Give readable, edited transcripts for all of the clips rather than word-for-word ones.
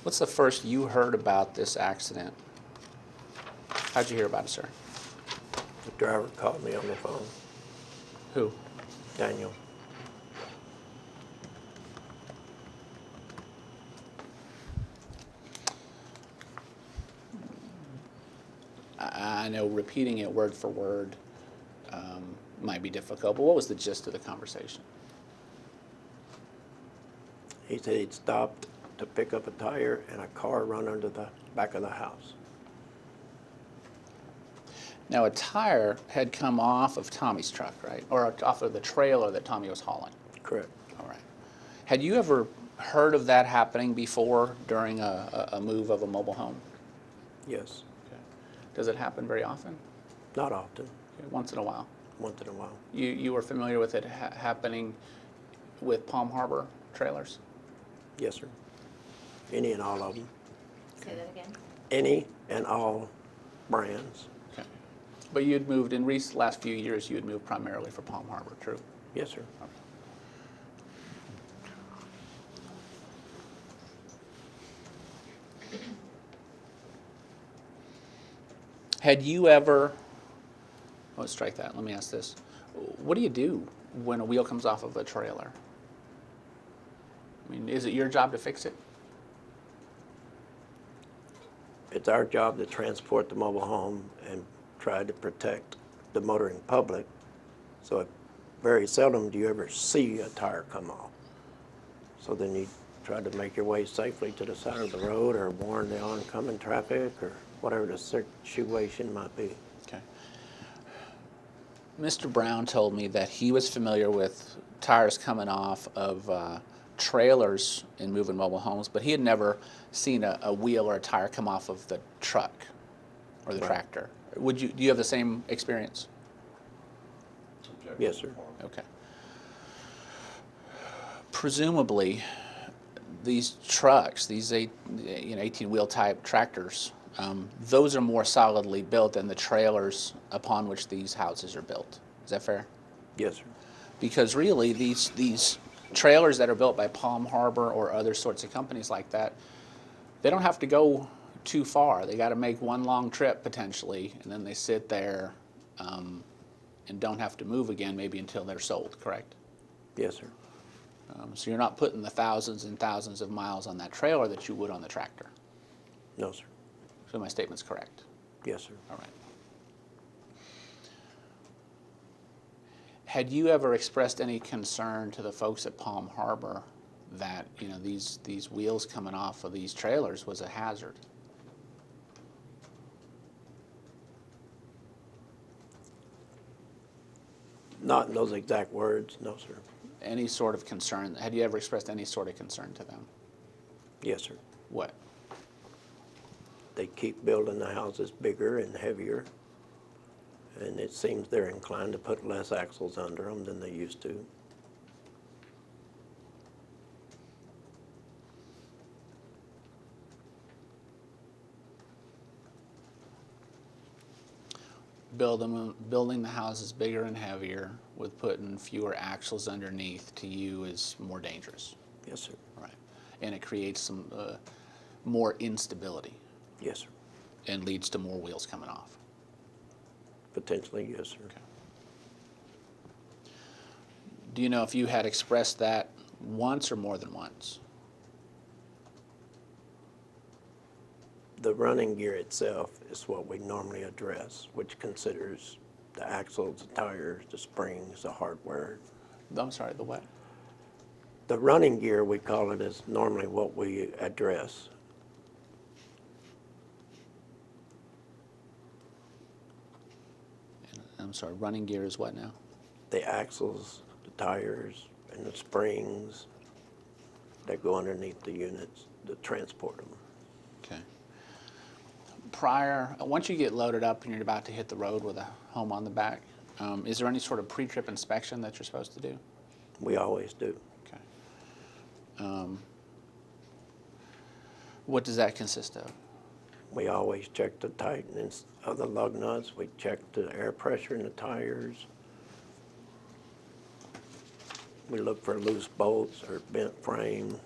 What's the first you heard about this accident? How'd you hear about it, sir? The driver called me on the phone, Who? Daniel. I know repeating it word for word might be difficult, but what was the gist of the conversation? He said he'd stopped to pick up a tire and a car run under the back of the house. Now, a tire had come off of Tommy's truck, right? Or off of the trailer that Tommy was hauling. Correct. All right. Had you ever heard of that happening before during a move of a mobile home? Yes. Okay. Does it happen very often? Not often. Okay. Once in a while. Once in a while. You were familiar with it happening with Palm Harbor trailers? Yes, sir. Any and all of them. Say that again. Any and all brands. Okay. But you had moved, in recent last few years, you had moved primarily for Palm Harbor, true? Yes, sir. Had you ever, oh, strike that, let me ask this. What do you do when a wheel comes off of a trailer? I mean, is it your job to fix it? It's our job to transport the mobile home and try to protect the motoring public. So very seldom do you ever see a tire come off. So then you try to make your way safely to the side of the road or warn the oncoming traffic or whatever the situation might be. Okay. Mr. Brown told me that he was familiar with tires coming off of trailers in moving mobile homes, but he had never seen a wheel or a tire come off of the truck or the Right. tractor. Do you have the same experience? Yes, sir. Okay. Presumably, these trucks, these 18-wheel type tractors, those are more solidly built than the trailers upon which these houses are built. Is that fair? Yes, sir. Because really, these trailers that are built by Palm Harbor or other sorts of companies like that, they don't have to go too far. They got to make one long trip potentially, and then they sit there and don't have to move again maybe until they're sold, correct? Yes, sir. So you're not putting the thousands and thousands of miles on that trailer that you would on the tractor. No, sir. So my statement's correct. Yes, sir. All right. Had you ever expressed any concern to the folks at Palm Harbor that these wheels coming off of these trailers was a hazard? Not in those exact words, no, sir. Any sort of concern? Had you ever expressed any sort of concern to them? Yes, sir. What? They keep building the houses bigger and heavier, and it seems they're inclined to put less axles under them than they used to. Building the houses bigger and heavier with putting fewer axles underneath to you is more dangerous. Yes, sir. Right. And it creates some more instability Yes, sir. and leads to more wheels coming off. Potentially, yes, sir. Okay. Do you know if you had expressed that once or more than once? The running gear itself is what we normally address, which considers the axles, the tires, the springs, the hardware. I'm sorry, the what? The running gear, we call it, is normally what we address. I'm sorry, running gear is what now? The axles, the tires, and the springs that go underneath the units to transport them. Okay. Once you get loaded up and you're about to hit the road with a home on the back, is there any sort of pre-trip inspection that you're supposed to do? We always do. Okay. What does that consist of? We always check the tightness of the lug nuts. We check the air pressure in the tires. We look for loose bolts or bent frame.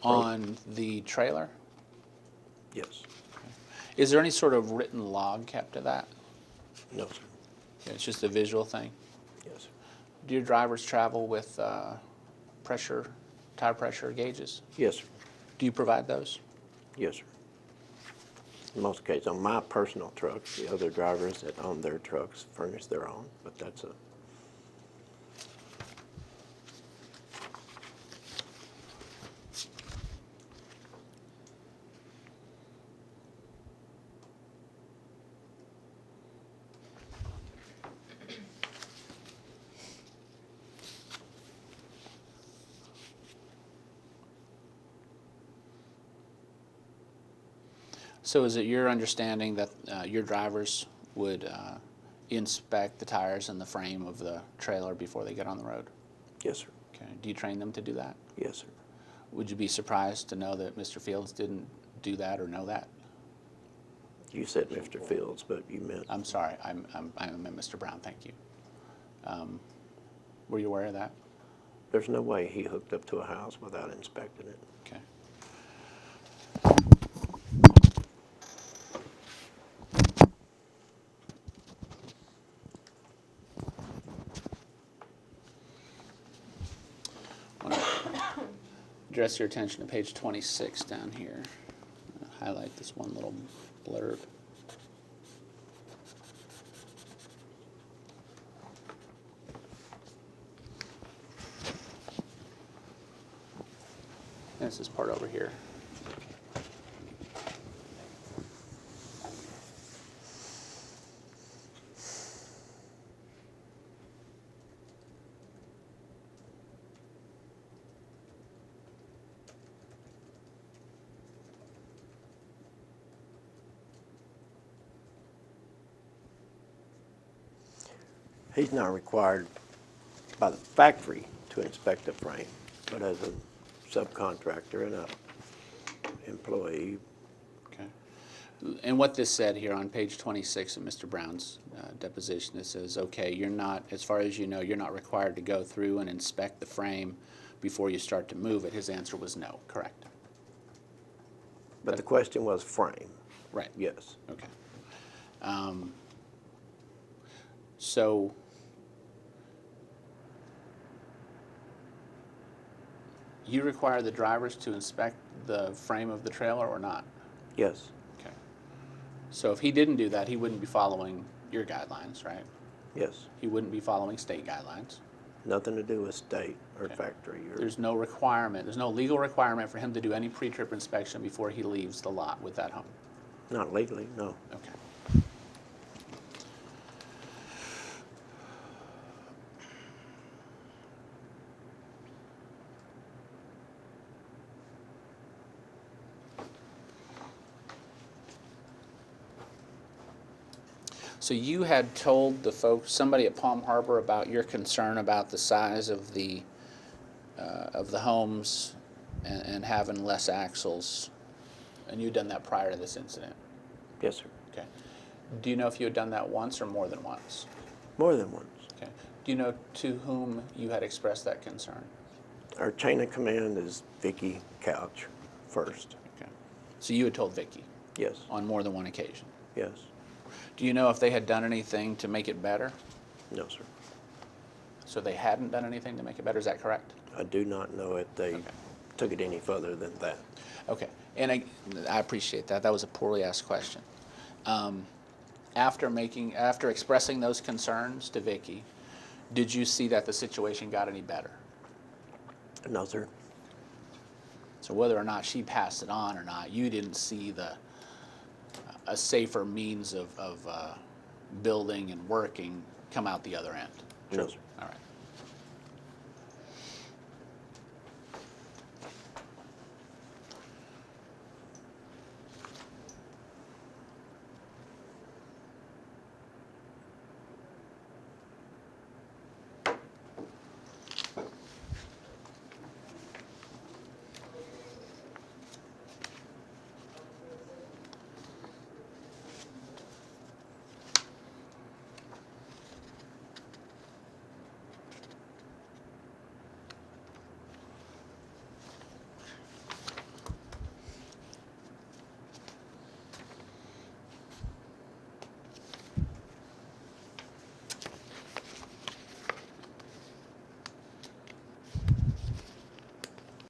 On the trailer? Yes. Is there any sort of written log kept of that? No, sir. Okay, it's just a visual thing? Yes, sir. Do your drivers travel with tire pressure gauges? Yes, sir. Do you provide those? Yes, sir. In most cases, on my personal trucks, the other drivers that own their trucks furnish their own, but that's a, So is it your understanding that your drivers would inspect the tires and the frame of the trailer before they get on the road? yes, sir. Okay. Do you train them to do that? Yes, sir. Would you be surprised to know that Mr. Fields didn't do that or know that? You said Mr. Fields, but you meant, I'm sorry, I meant Mr. Brown, thank you. Were you aware of that? there's no way he hooked up to a house without inspecting it. Okay. Address your attention to page 26 down here. Highlight this one little blurb. This is part over here. He's not required by the factory to inspect the frame, but as a subcontractor and a employee, Okay. And what this said here on page 26 of Mr. Brown's deposition, it says, okay, you're not, as far as you know, you're not required to go through and inspect the frame before you start to move it. His answer was no, correct? but the question was frame. Right. Yes. Okay. So you require the drivers to inspect the frame of the trailer or not? Yes. Okay. So if he didn't do that, he wouldn't be following your guidelines, right? Yes. He wouldn't be following state guidelines. Nothing to do with state or Okay. factory or, There's no requirement, there's no legal requirement for him to do any pre-trip inspection before he leaves the lot with that home. not legally, no. Okay. So you had told the folks, somebody at Palm Harbor, about your concern about the size of the homes and having less axles, and you'd done that prior to this incident. Yes, sir. Okay. Do you know if you had done that once or more than once? More than once. Okay. Do you know to whom you had expressed that concern? Our chain of command is Vicky Couch first. Okay. So you had told Vicky Yes. on more than one occasion. Yes. Do you know if they had done anything to make it better? No, sir. So they hadn't done anything to make it better, is that correct? I do not know if they Okay. took it any further than that. Okay, and I appreciate that. That was a poorly asked question. After expressing those concerns to Vicky, did you see that the situation got any better? No, sir. So whether or not she passed it on or not, you didn't see a safer means of building and working come out the other end. No, sir. All right.